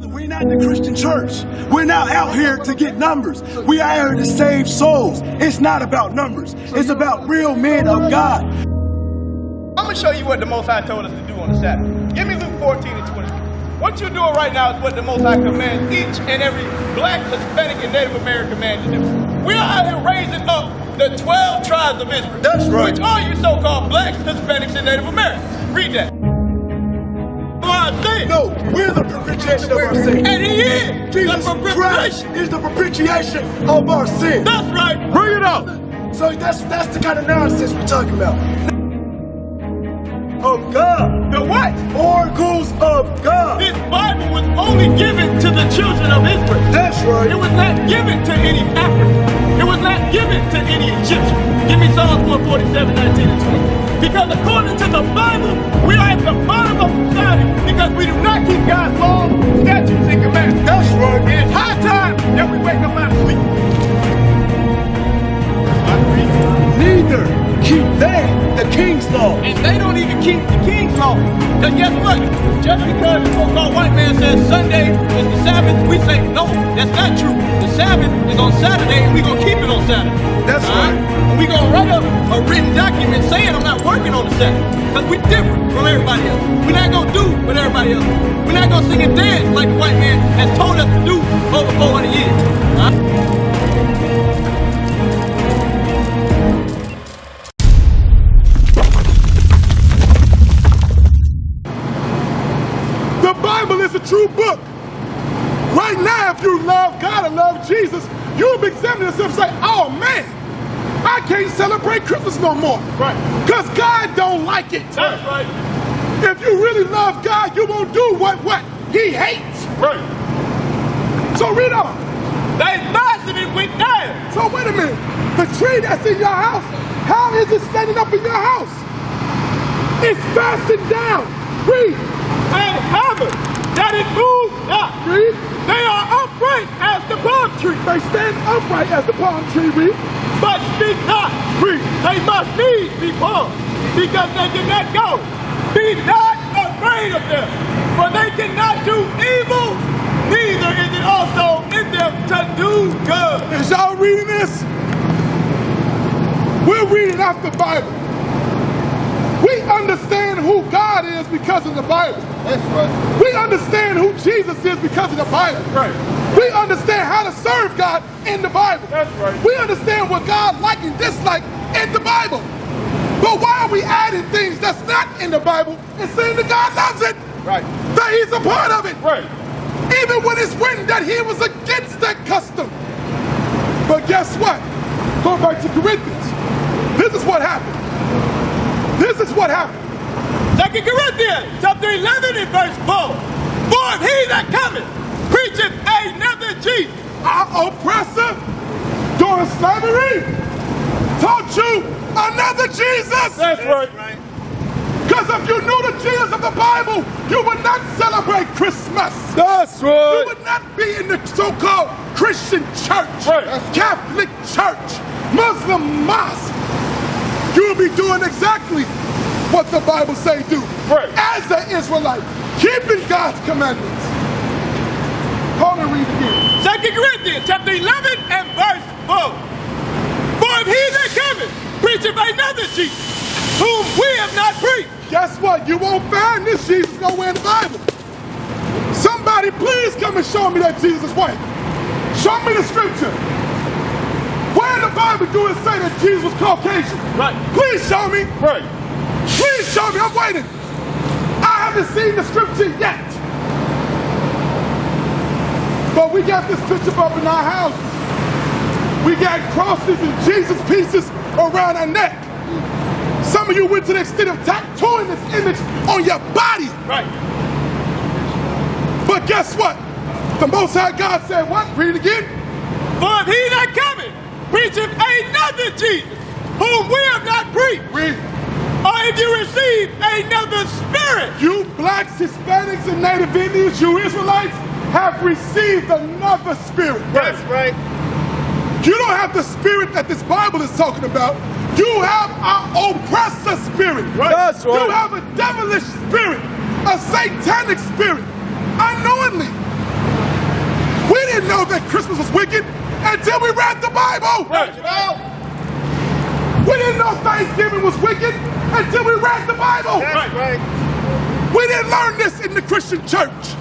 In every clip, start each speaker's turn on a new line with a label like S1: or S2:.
S1: We're not the Christian church. We're not out here to get numbers. We are out here to save souls. It's not about numbers. It's about real men of God.
S2: I'm going to show you what the Most High told us to do on the Sabbath. Give me Luke 14 and 20. What you're doing right now is what the Most High commands each and every black, Hispanic, and Native American man to do. We are out here raising up the 12 tribes of Israel.
S1: That's right.
S2: Which are you so-called blacks, Hispanics, and Native Americans. Read that.
S1: No, we're the propitiation of our sin.
S2: And he is.
S1: Jesus Christ is the propitiation of our sin.
S2: That's right.
S1: Bring it up. So that's the kind of nonsense we're talking about. Of God.
S2: The what?
S1: Oracles of God.
S2: This Bible was only given to the children of Israel.
S1: That's right.
S2: It was not given to any African. It was not given to any Egyptian. Give me Psalms 147, 19 and 20. Because according to the Bible, we are at the bottom of society because we do not keep God's laws, statutes, and commandments.
S1: That's right.
S2: It is high time that we wake up out of sleep.
S1: Neither keep they the king's law.
S2: And they don't even keep the king's law. Because guess what? Just because the so-called white man says Sunday is the Sabbath, we say, no, that's not true. The Sabbath is on Saturday, and we're going to keep it on Saturday.
S1: That's right.
S2: And we're going to write up a written document saying I'm not working on the Sabbath. Because we're different from everybody else. We're not going to do what everybody else. We're not going to sing and dance like the white man has told us to do over 400 years.
S3: The Bible is a true book. Right now, if you love God and love Jesus, you'll be examining yourself and say, oh man, I can't celebrate Christmas no more.
S2: Right.
S3: Because God don't like it.
S2: That's right.
S3: If you really love God, you won't do what He hates.
S2: Right.
S3: So read on.
S2: They fastened it with nails.
S3: So wait a minute. The tree that's in your house, how is it standing up in your house? It's fastened down. Read.
S2: And heaven, that it moves not.
S3: Read.
S2: They are upright as the palm tree.
S3: They stand upright as the palm tree. Read.
S2: But speak not.
S3: Read.
S2: They must needs be poor, because they did not go. Be not afraid of them, for they cannot do evil, neither is it also in them to do good.
S3: Is y'all reading this? We're reading out the Bible. We understand who God is because of the Bible.
S2: That's right.
S3: We understand who Jesus is because of the Bible.
S2: Right.
S3: We understand how to serve God in the Bible.
S2: That's right.
S3: We understand what God likes and dislikes in the Bible. But why are we adding things that's not in the Bible and saying that God loves it?
S2: Right.
S3: That He's a part of it.
S2: Right.
S3: Even when it's written that He was against that custom. But guess what? Go back to Corinthians. This is what happened. This is what happened.
S2: 2 Corinthians chapter 11 and verse 4. For if he that cometh preacheth another Jesus,
S3: Our oppressor during slavery taught you another Jesus.
S2: That's right.
S3: Because if you knew the Jesus of the Bible, you would not celebrate Christmas.
S1: That's
S3: You
S1: right.
S3: would not be in the so-called Christian church,
S2: Right.
S3: Catholic church, Muslim mosque. You'll be doing exactly what the Bible say do.
S2: Right.
S3: As an Israelite, keeping God's commandments. Hold and read again.
S2: 2 Corinthians chapter 11 and verse 4. For if he that cometh preacheth another Jesus, whom we have not preached.
S3: Guess what? You won't find this Jesus nowhere in the Bible. Somebody please come and show me that Jesus way. Show me the scripture. Where in the Bible do it say that Jesus was Caucasian?
S2: Right.
S3: Please show me.
S2: Right.
S3: Please show me. I'm waiting. I haven't seen the scripture yet. But we got this picture up in our house. We got crosses and Jesus pieces around our neck. Some of you went to the extent of tattooing this image on your body.
S2: Right.
S3: But guess what? The Most High God said what? Read it again.
S2: For if he that cometh preacheth another Jesus, whom we have not preached,
S3: Read.
S2: or if you receive another spirit,
S3: You blacks, Hispanics, and Native Indians, you Israelites, have received another spirit.
S2: That's right.
S3: You don't have the spirit that this Bible is talking about. You have an oppressor spirit.
S2: Right.
S1: That's right.
S3: You have a devilish spirit, a satanic spirit, unknowingly. that Christmas was wicked until we read the Bible.
S2: Right.
S3: We didn't know Thanksgiving was wicked until we read the Bible.
S2: That's right.
S3: We didn't learn this in the Christian church.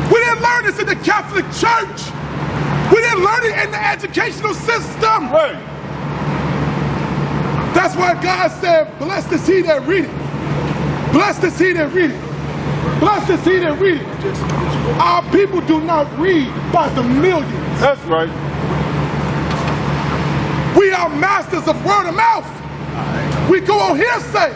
S3: We didn't learn this in the Catholic Church. We didn't learn it in the educational system.
S2: Right.
S3: That's why God said, blessed is he that readeth. Blessed is he that readeth. Blessed is he that readeth. Our people do not read by the millions.
S2: That's right.
S3: We are masters of word of mouth. We go on hearsay.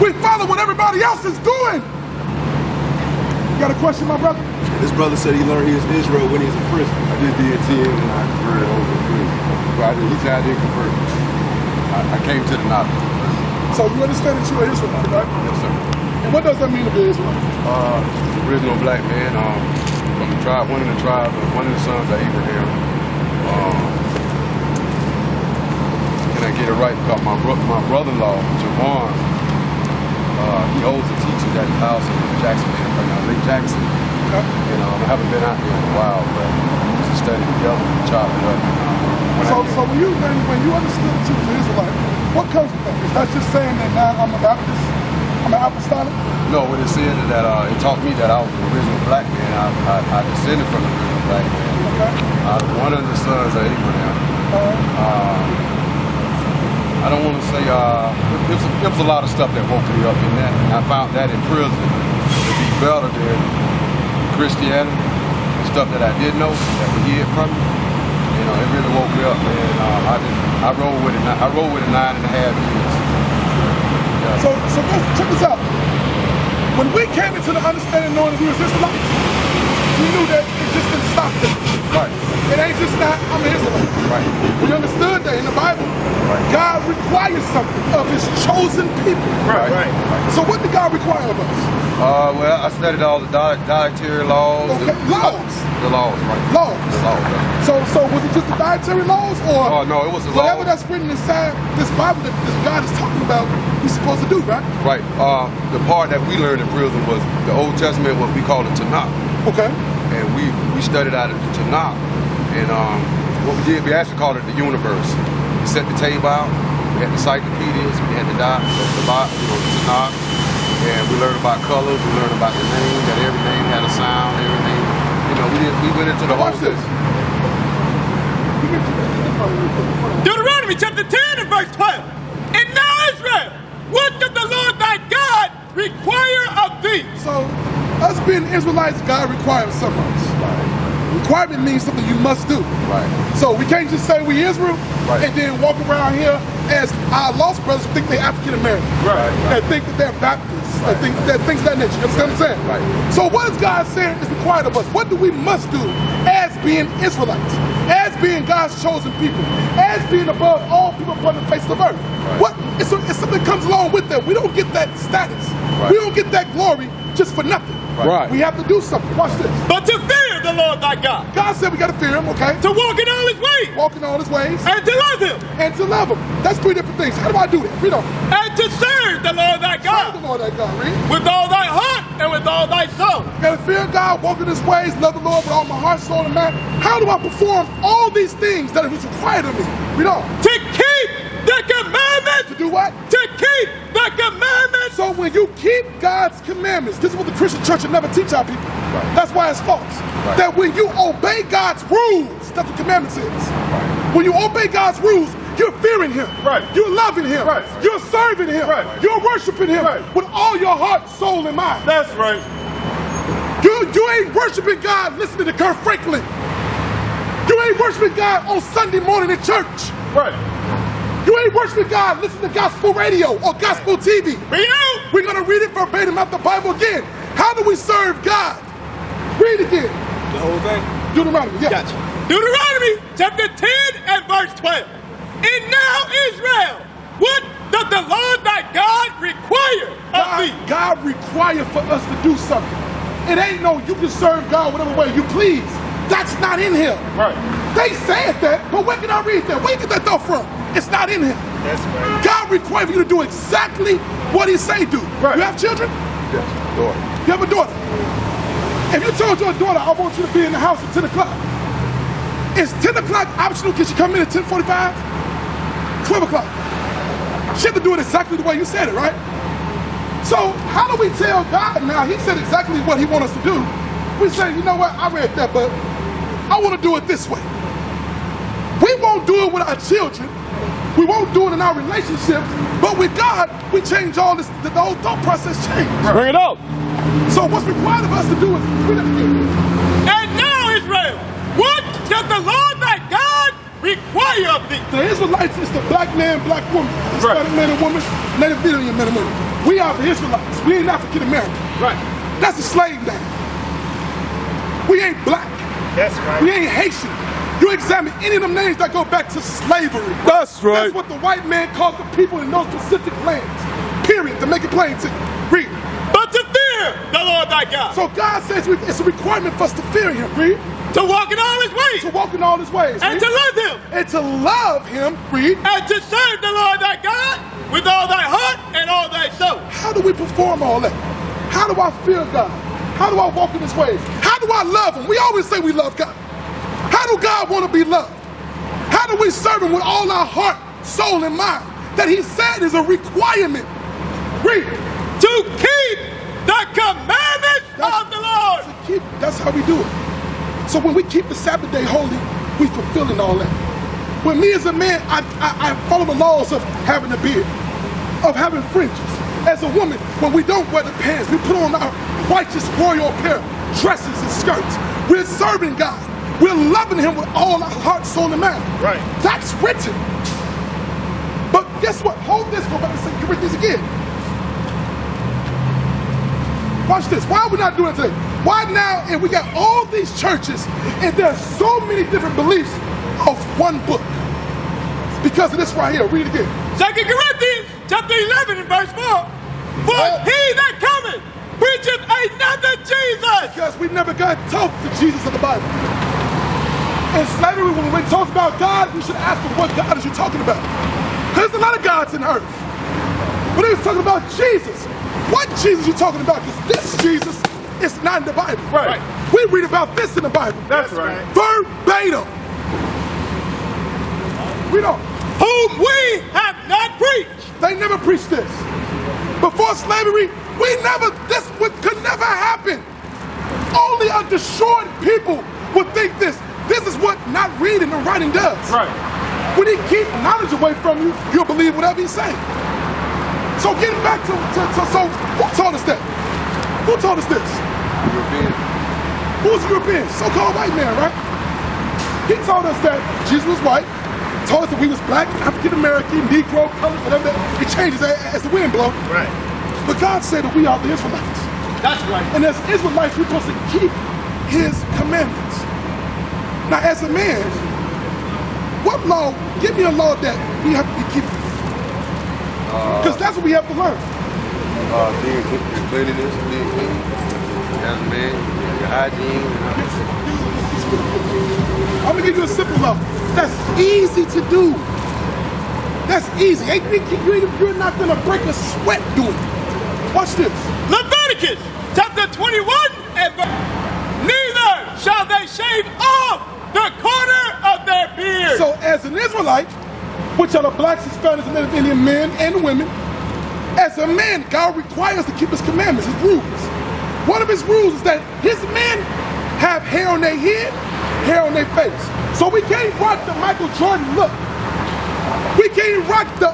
S3: We follow what everybody else is doing. You got a question, my brother?
S4: This brother said he learned he was Israel when he was in prison. I did DNT and I converted over to prison. He said I didn't convert. I came to the knowledge.
S3: So you understand that you're an Israelite, right?
S4: Yes, sir.
S3: And what does that mean to be an Israelite?
S4: Original black man from the tribe, one of the tribes, one of the sons of Abraham. Can I get it right? Because my brother-in-law, Javon, he holds the teachers at the house in Jackson, Lake Jackson. Okay. And I haven't been out there in a while, but we used to study together and chop it up.
S3: So when you understood that you was an Israelite, what comes with that? Is that just saying that now I'm a Baptist? I'm an apostolic?
S4: No, what it said is that it taught me that I was the original black man. I descended from the original black man.
S3: Okay.
S4: One of the sons of Abraham. I don't want to say, it was a lot of stuff that woke me up in that. And I found that in prison to be better than Christianity, the stuff that I did know, that was hid from me. You know, it really woke me up, man. I rolled with it 9.5 years. Yeah.
S3: So check this out. When we came into the understanding knowing that we were Israelites, we knew that it just didn't stop there.
S4: Right.
S3: It ain't just not, I'm an Israelite.
S4: Right.
S3: We understood that in the Bible, God requires something of his chosen people.
S4: Right.
S3: So what did God require of us?
S4: Well, I studied all the dietary laws.
S3: Okay. Laws.
S4: The laws, right.
S3: Laws.
S4: The laws, right.
S3: So was it just the dietary laws, or
S4: no, it was the
S3: whatever
S4: laws.
S3: that's written inside this Bible that this God is talking about, he's supposed to do, right?
S4: Right. The part that we learned in prison was the Old Testament, what we call the Tanakh.
S3: Okay.
S4: And we studied out of the Tanakh. And what we did, we actually called it the universe. We set the table out. We had the encyclopedias. We had the Tanakh. And we learned about colors. We learned about the name. That every name had a sound. Everything. You know, we went into the whole
S3: this.
S2: Deuteronomy chapter 10 and verse 12. And now Israel, what does the Lord thy God require of thee?
S3: So, us being Israelites, God requires something of us. Requirement means something you must do.
S4: Right.
S3: So we can't just say we Israel
S4: Right.
S3: and then walk around here as our lost brothers think they're African American.
S4: Right.
S3: And think that they're Baptists.
S4: Right.
S3: And think that things of that nature. You understand what I'm saying?
S4: Right.
S3: So what is God saying is required of us? What do we must do as being Israelites? As being God's chosen people? As being above all people upon the face of the earth?
S4: Right.
S3: It's something that comes along with that. We don't get that status.
S4: Right.
S3: We don't get that glory just for nothing.
S4: Right.
S3: We have to do something. Watch this.
S2: But to fear the Lord thy God,
S3: God said we got to fear him, okay?
S2: to walk in all his ways,
S3: Walk in all his ways
S2: and to love him,
S3: and to love him. That's three different things. How do I do that? Read on.
S2: and to serve the Lord thy
S3: Serve
S2: God
S3: the Lord thy God. Read.
S2: with all thy heart and with all thy soul.
S3: Got to fear God, walk in his ways, love the Lord with all my heart, soul, and mind. How do I perform all these things that is required of me? Read on.
S2: To keep the commandments.
S3: To do what?
S2: To keep the commandments.
S3: So when you keep God's commandments, this is what the Christian church will never teach our people.
S4: Right.
S3: That's why it's false.
S4: Right.
S3: That when you obey God's rules, that's what commandments is. When you obey God's rules, you're fearing him.
S2: Right.
S3: You're loving him.
S2: Right.
S3: You're serving him.
S2: Right.
S3: You're worshiping him
S2: Right.
S3: with all your heart, soul, and mind.
S2: That's right.
S3: You ain't worshiping God listening to Kirk Franklin. You ain't worshiping God on Sunday morning in church.
S2: Right.
S3: You ain't worshiping God listening to gospel radio or gospel TV.
S2: Read out.
S3: We're going to read it verbatim out the Bible again. How do we serve God? Read again.
S2: The whole thing.
S3: Deuteronomy, yeah.
S2: Gotcha. Deuteronomy chapter 10 and verse 12. And now Israel, what does the Lord thy God require of thee?
S3: God required for us to do something. It ain't no you can serve God whatever way you please. That's not in here.
S2: Right.
S3: They said that, but where can I read that? Where you get that thought from? It's not in here.
S2: That's right.
S3: God requires you to do exactly what he say do.
S2: Right.
S3: You have children?
S4: Yes. Daughter.
S3: You have a daughter. If you told your daughter, I want you to be in the house at 10 o'clock, Is 10 o'clock optional? Can she come in at 10:45? 12 o'clock. She had to do it exactly the way you said it, right? So how do we tell God now? He said exactly what he wants us to do. We say, you know what, I read that, but I want to do it this way. We won't do it with our children. We won't do it in our relationships. But with God, we change all this, the whole thought process change.
S2: Bring it out.
S3: So what's required of us to do is read it again.
S2: And now, Israel, what does the Lord thy God require of thee?
S3: The Israelites is the black man, black woman, Hispanic man and woman, Native Indian man and woman. We are the Israelites. We ain't African American.
S2: Right.
S3: That's a slave name. We ain't black.
S2: That's right.
S3: We ain't Haitian. You examine any of them names that go back to slavery.
S2: That's right.
S3: That's what the white man called the people in those Pacific lands. Period. To make it plain to you. Read.
S2: But to fear the Lord thy God.
S3: So God says it's a requirement for us to fear him. Read.
S2: To walk in all his ways.
S3: To walk in all his ways.
S2: And
S3: read.
S2: to love him.
S3: And to love him. Read.
S2: And to serve the Lord thy God with all thy heart and all thy soul.
S3: How do we perform all that? How do I fear God? How do I walk in his ways? How do I love him? We always say we love God. How do God want to be loved? How do we serve him with all our heart, soul, and mind? That he said is a requirement. Read.
S2: To keep the commandments of the Lord.
S3: That's how we do it. So when we keep the Sabbath day holy, we fulfilling all that. When me as a man, I follow the laws of having a beard, of having fringes. As a woman, when we don't wear the pants, we put on our righteous royal apparel, dresses and skirts. We're serving God. We're loving him with all our heart, soul, and mind.
S2: Right.
S3: That's written. But guess what? Hold this, go back to 2 Corinthians again. Watch this. Why are we not doing it today? Why now, and we got all these churches, and there's so many different beliefs of one book? Because of this right here. Read it again.
S2: 2 Corinthians chapter 11 and verse 4. For he that cometh preacheth another Jesus.
S3: Because we never got taught the Jesus of the Bible. In slavery, when we talk about God, we should ask them, what God is you talking about? There's a lot of gods in earth. But he was talking about Jesus. What Jesus you talking about? Because this Jesus is not in the Bible.
S2: Right.
S3: We read about this in the Bible.
S2: That's right.
S3: Verbatim. We don't.
S2: Whom we have not preached.
S3: They never preached this. Before slavery, this could never happen. Only a destroyed people would think this. This is what not reading and writing does.
S2: Right.
S3: When he keeps knowledge away from you, you'll believe whatever he's saying. So getting back to so who taught us that? Who taught us this?
S4: European.
S3: Who's European? So-called white man, right? He told us that Jesus was white. Told us that we was black, African American, Negro, color, whatever. It changes as the wind blows.
S2: Right.
S3: But God said that we are the Israelites.
S2: That's right.
S3: And as Israelites, we're supposed to keep his commandments. Now, as a man, what law? Give me a law that we have to be keeping. Because that's what we have to learn.
S4: Being cleanliness, being clean. As a man, your hygiene.
S3: I'm gonna give you a simple law. That's easy to do. That's easy. You're not gonna break a sweat doing it. Watch this.
S2: Leviticus chapter 21 and verse. Neither shall they shave off the corner of their beard.
S3: So as an Israelite, which are the blacks, Hispanics, and Native Indian men and women, as a man, God requires us to keep his commandments, his rules. One of his rules is that his men have hair on their head, hair on their face. So we can't rock the Michael Jordan look. We can't rock the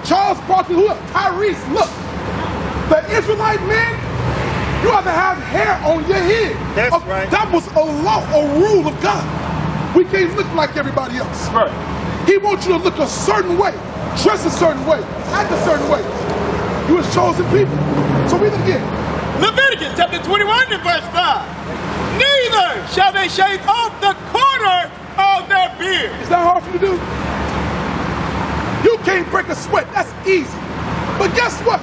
S3: Charles Barkley look, Tyrese look. The Israelite man, you have to have hair on your head.
S2: That's right.
S3: That was a law, a rule of God. We can't look like everybody else.
S2: Right.
S3: He wants you to look a certain way, dress a certain way, act a certain way. You was chosen people. So read it again.
S2: Leviticus chapter 21 and verse 5. Neither shall they shave off the corner of their beard.
S3: Is that hard for you to do? You can't break a sweat. That's easy. But guess what?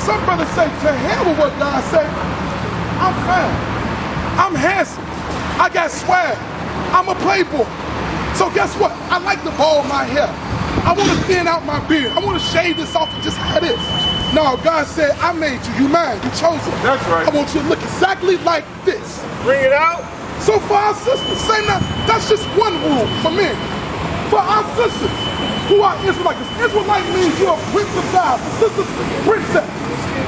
S3: Some brothers say, to hell with what God say. I'm fine. I'm handsome. I got swag. I'm a playboy. So guess what? I like to ball my hair. I want to thin out my beard. I want to shave this off and just have this. No, God said, I made you. You mine. You chosen.
S2: That's right.
S3: I want you to look exactly like this.
S2: Bring it out.
S3: So for our sisters, same now, that's just one rule for men. For our sisters who are Israelites, Israelite means you're a prince of God. The sisters, princess.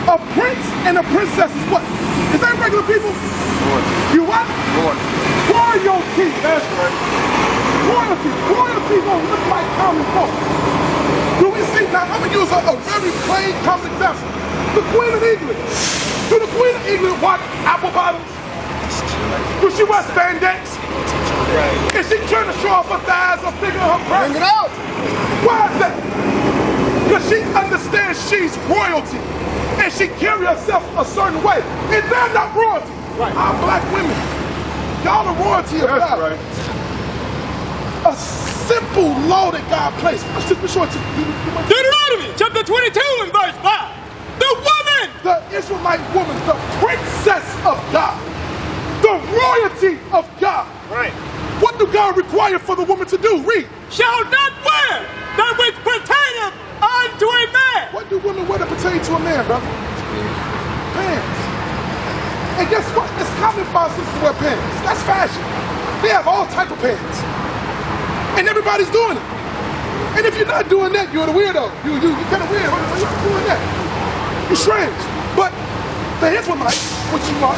S3: A prince and a princess is what? Is that regular people?
S4: Royalty.
S3: You what?
S4: Royalty.
S3: Royalty. That's right. Royalty. Royalty don't look like common folk. Do we see? Now I'm gonna use a very plain common example. The Queen of England. Do the Queen of England watch apple bottoms? Do she wear spandex? Right. Is she trying to show off her thighs or figure her breast? Bring it out. Why is that? Because she understands she's royalty. And she carry herself a certain way. And they're not royalty. Right. Our black women. Y'all the royalty of God. That's right. A simple law that God placed. Let's just be sure to
S2: Deuteronomy chapter 22 and verse 5. The woman!
S3: The Israelite woman, the princess of God. The royalty of God.
S2: Right.
S3: What do God require for the woman to do? Read.
S2: Shall not wear that which pertaineth unto a man.
S3: What do women wear that pertain to a man, brother? Pants. And guess what? It's common for us to wear pants. That's fashion. They have all type of pants. And everybody's doing it. And if you're not doing that, you're the weirdo. You're kind of weird. Why are you doing that? You're strange. But the Israelites, what you are,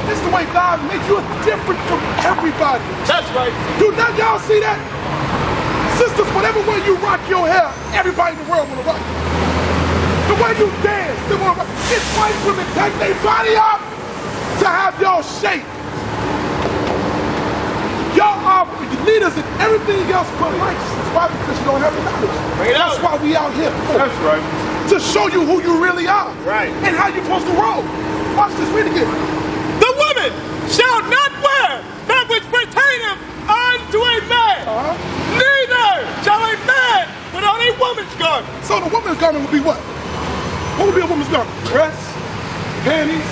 S3: this is the way God makes you different from everybody.
S2: That's right.
S3: Do not y'all see that? Sisters, whatever way you rock your hair, everybody in the world wanna rock it. The way you dance, they wanna rock it. It's white women take their body up to have y'all shape. Y'all are leaders in everything else but righteousness. Why? Because you don't have the knowledge. That's why we out here.
S4: That's right.
S3: To show you who you really are.
S2: Right.
S3: And how you're supposed to roll. Watch this, read again.
S2: The woman shall not wear that which pertaineth unto a man. Neither shall a man put on a woman's garment.
S3: So the woman's garment would be what? What would be a woman's garment? Dress, panties,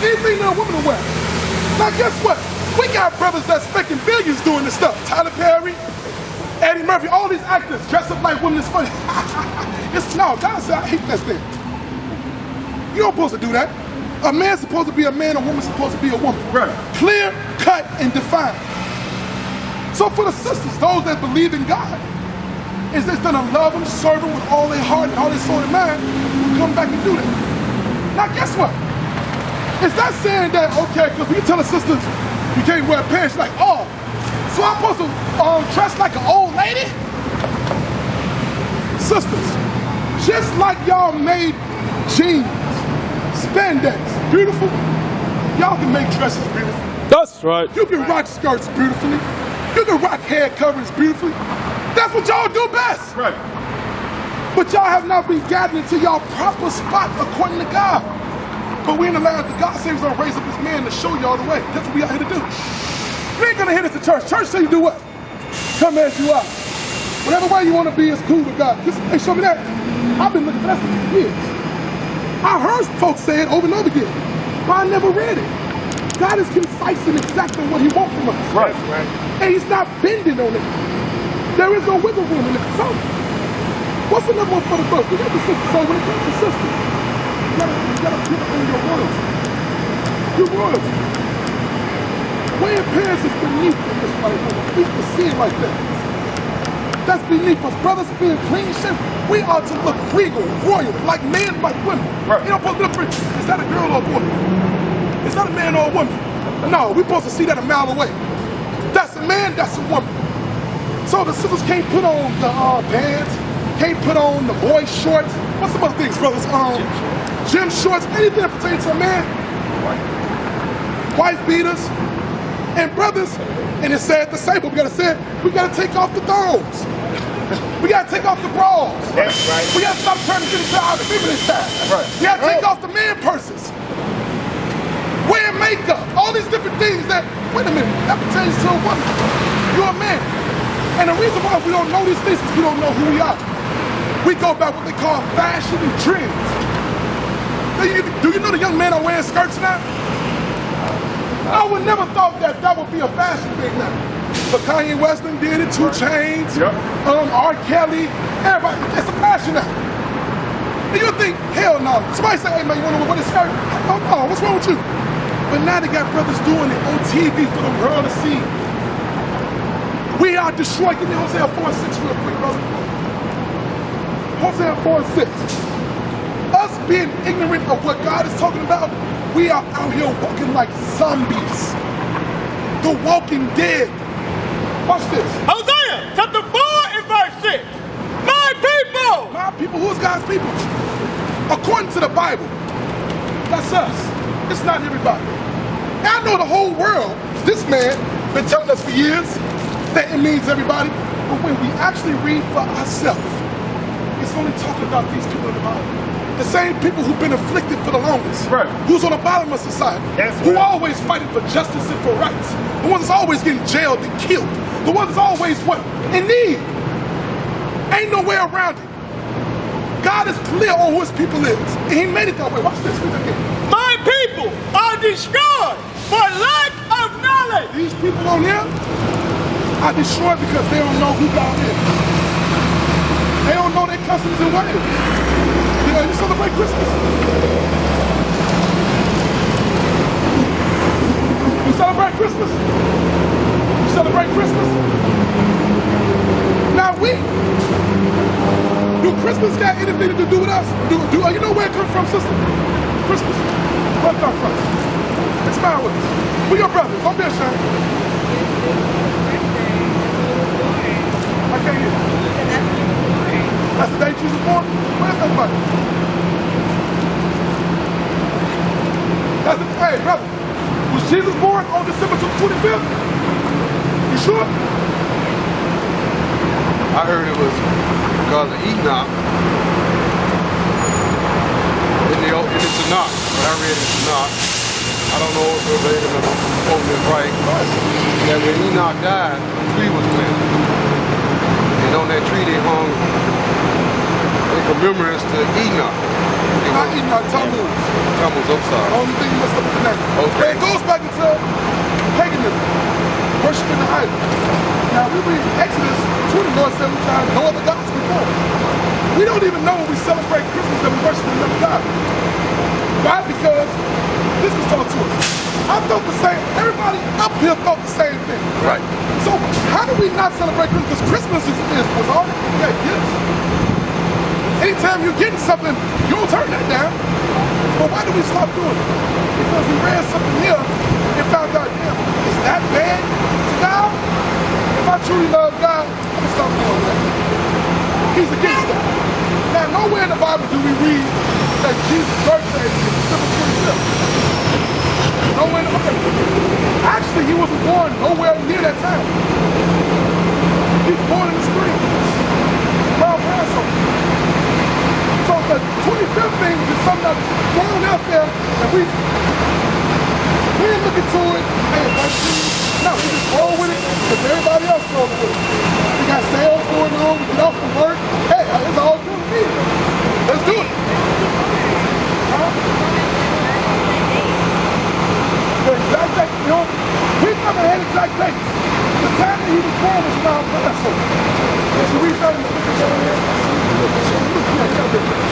S3: anything that a woman will wear. Now guess what? We got brothers that's making billions doing this stuff. Tyler Perry, Eddie Murphy, all these actors dress up like women. It's funny. No, God said, I hate that thing. You don't supposed to do that. A man's supposed to be a man, a woman's supposed to be a woman. Right. Clear, cut, and defined. So for the sisters, those that believe in God, is just gonna love Him, serve Him with all their heart and all their soul and mind, will come back and do that. Now guess what? Is that saying that, okay, because when you tell the sisters you can't wear pants, like, oh, so I'm supposed to dress like an old lady? Sisters, just like y'all made jeans, spandex beautiful, y'all can make dresses beautiful.
S2: That's right.
S3: You can rock skirts beautifully. You can rock hair coverings beautifully. That's what y'all do best.
S4: Right.
S3: But y'all have not been gathered into y'all proper spot according to God. But we ain't allowed, the God says He's gonna raise up His man to show y'all the way. That's what we out here to do. We ain't gonna hit us to church. Church say you do what? Come as you are. Whatever way you wanna be is cool with God. Just, hey, show me that. I've been looking for that for years. I heard folks say it over and over again, but I never read it. God is concise and exact on what He wants from us.
S4: Right.
S3: And He's not bending on it. There is no wiggle room in it. So, what's the number one for the first? We got the sisters. So when it comes to sisters, you gotta put on your royalty. Your royalty. Wearing pants is beneath this right now. We can see it like that. That's beneath us. Brothers being clean shaven, we ought to look regal, royal, like men, like women.
S4: Right.
S3: You don't supposed to look for, is that a girl or a boy? Is that a man or a woman? No, we're supposed to see that a mile away. That's a man, that's a woman. So the sisters can't put on the pants, can't put on the boy shorts. What's some other things, brothers? Gym shorts, anything that pertains to a man. Wife beaters. And brothers, and it said the same, but we gotta take off the thongs. We gotta take off the bras.
S2: That's right.
S3: We gotta stop trying to get into our feminine side.
S4: Right.
S3: We gotta take off the man purses. Wearing makeup, all these different things that, wait a minute, that pertains to a woman. You're a man. And the reason why we don't know these things is we don't know who we are. We go by what they call fashion and trends. Do you know the young men are wearing skirts now? I would never thought that would be a fashion thing now. But Kanye West did it, 2 Chainz, R. Kelly, everybody, it's a fashion now. And you think, hell no. Somebody say, hey man, you wanna wear this skirt? Oh no, what's wrong with you? But now they got brothers doing it on TV for the world to see. We are destroyed. Give me Hosea 4:6 real quick, brother. Hosea 4:6. Us being ignorant of what God is talking about, we are out here walking like zombies. The walking dead. Watch this.
S2: Hosea chapter 4 and verse 6. My people!
S3: My people, who's God's people? According to the Bible, that's us. It's not everybody. Now I know the whole world, this man been telling us for years that it means everybody, but when we actually read for ourselves, it's only talking about these people in the Bible. The same people who've been afflicted for the longest,
S2: Right.
S3: Who's on the bottom of society,
S2: That's
S3: who
S2: right.
S3: always fighting for justice and for rights, the ones that's always getting jailed and killed, the ones that's always what? In need. Ain't no way around it. God is clear on who his people is, and he made it that way. Watch this, read it again.
S2: My people are destroyed for lack of knowledge.
S3: These people on here are destroyed because they don't know who God is. They don't know their customs and ways. You know, you celebrate Christmas. You celebrate Christmas? You celebrate Christmas? Now do Christmas got anything to do with us? You know where it comes from, sister? Christmas. Where it comes from? Expound with us. We're your brothers. Don't be ashamed. I can't hear you. That's the day Jesus was born? What is that about? Hey, brother. Was Jesus born on December 25th? You sure?
S4: I heard it was because of Enoch. In the Tanakh, what I read in the Tanakh, I don't know if verbatim or quoting it right, that when Enoch died, a tree was planted. And on that tree they hung in commemorance to Enoch.
S3: Not Enoch, Tammuz.
S4: Tammuz, I'm sorry.
S3: Only thing you messed up with the name.
S4: Okay.
S3: It goes back into paganism, worshiping the idol. Now we read Exodus 20, Lord said we tried no other gods before. We don't even know when we celebrate Christmas that we worship another God. Why? Because this was taught to us. I thought the same, everybody up here thought the same thing.
S4: Right.
S3: So how do we not celebrate Christmas? Because Christmas was already, you got gifts. Anytime you're getting something, you don't turn that down. But why do we stop doing it? Because we read something here and found out, damn, is that bad to God? If I truly love God, I'm gonna stop doing that. He's against that. Now, nowhere in the Bible do we read that Jesus' birthday is December 25th. Nowhere in the Bible. Actually, he wasn't born nowhere near that time. He was born in the spring, around Passover. So the 25th thing is something that's thrown out there, and we didn't look into it. Hey, no, we just roll with it because everybody else rolls with it. We got sales going on, we get off from work. Hey, it's all good with me. Let's do it. The exact date, you know, we never had exact dates. The time that he was born was around Passover. So we found in the book of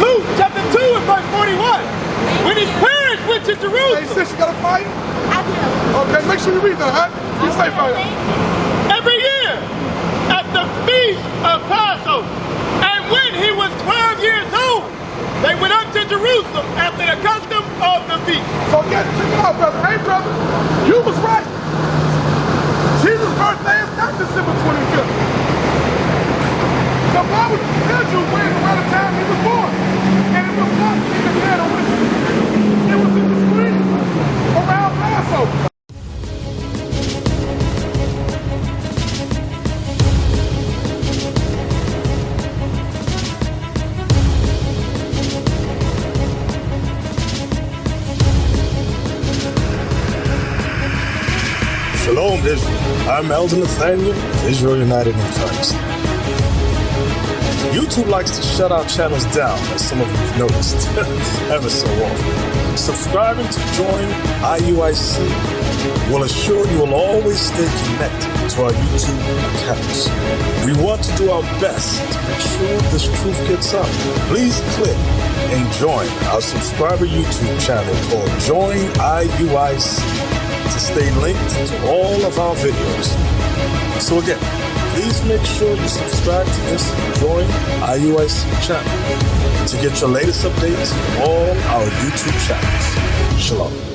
S2: Luke chapter 2 and verse 41. When his parents went to Jerusalem.
S3: Hey, sis, you got a fire?
S5: I do.
S3: Okay, make sure you read that, huh? You say fire.
S2: Every year at the feast of Passover. And when he was 12 years old, they went up to Jerusalem after the custom of the feast.
S3: So check it out, brother. Hey, brother, you was right. Jesus' birthday is not December 25th. The Bible tells you when around the time he was born. And it was not in the dead of winter. It was in the spring around Passover.
S6: Shalom, Israel. I'm Elder Nathaniel of Israel United in Christ. YouTube likes to shut our channels down, as some of you have noticed, ever so often. Subscribing to join IUIC will assure you will always stay connected to our YouTube accounts. We want to do our best to make sure this truth gets out. Please click and join our subscriber YouTube channel called Join IUIC to stay linked to all of our videos. So again, please make sure you subscribe to this Join IUIC channel to get your latest updates from all our YouTube channels. Shalom.